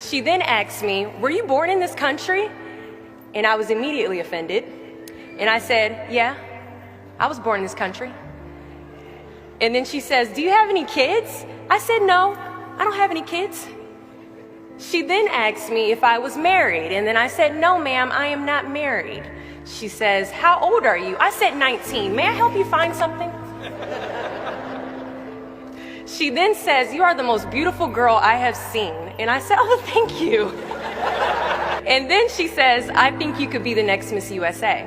She then asked me, "Were you born in this country?" And I was immediately offended. And I said, "Yeah, I was born in this country." And then she says, "Do you have any kids?" I said, "No, I don't have any kids." She then asked me if I was married, and then I said, "No, ma'am, I am not married." She says, "How old are you?" I said, 19. "May I help you find something?" She then says, "You are the most beautiful girl I have seen." And I said, "Oh, thank you." And then she says, "I think you could be the next Miss USA."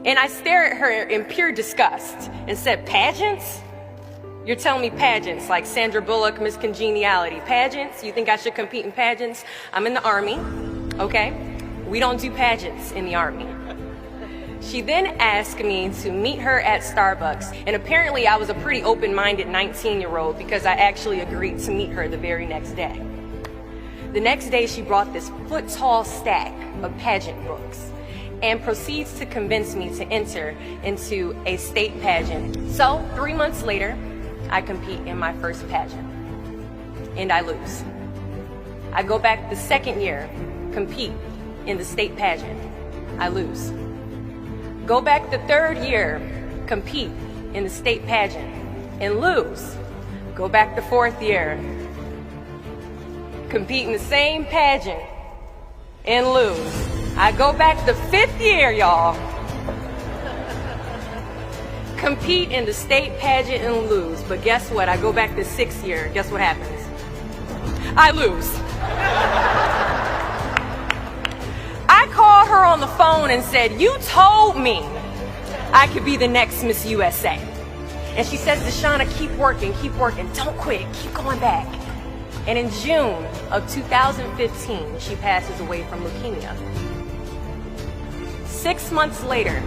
And I stare at her in pure disgust and said, "Pageants? You're telling me pageants like Sandra Bullock, Miss Congeniality. Pageants? You think I should compete in pageants? I'm in the Army, okay? We don't do pageants in the Army." She then asked me to meet her at Starbucks. And apparently I was a pretty open-minded 19-year-old because I actually agreed to meet her the very next day. The next day she brought this foot-tall stack of pageant books and proceeds to convince me to enter into a state pageant. So 3 months later, I compete in my first pageant, and I lose. I go back the second year, compete in the state pageant. I lose. Go back the third year, compete in the state pageant, and lose. Go back the fourth year, compete in the same pageant, and lose. I go back the fifth year, y'all, compete in the state pageant and lose. But guess what? I go back the sixth year. Guess what happens? I lose. I called her on the phone and said, "You told me I could be the next Miss USA." And she says, "Deshauna, keep working, don't quit, keep going back." And in June of 2015, she passes away from leukemia. 6 months later,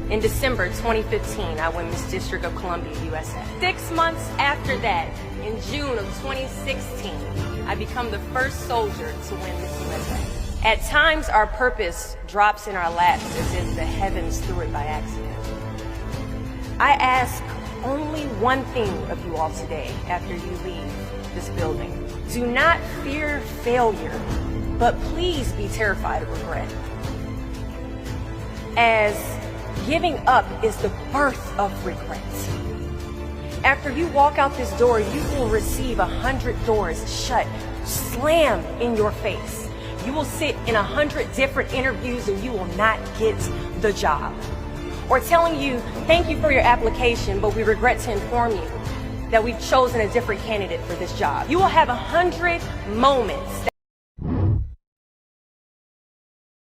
in December 2015, I win Miss District of Columbia, USA. 6 months after that, in June of 2016, I become the first soldier to win Miss USA. At times, our purpose drops in our laps as if the heavens threw it by accident. I ask only one thing of you all today after you leave this building. Do not fear failure, but please be terrified of regret. As giving up is the birth of regret. After you walk out this door, you will receive 100 doors shut, slammed in your face. You will sit in 100 different interviews and you will not get the job. Or telling you, "Thank you for your application, but we regret to inform you that we've chosen a different candidate for this job." You will have 100 moments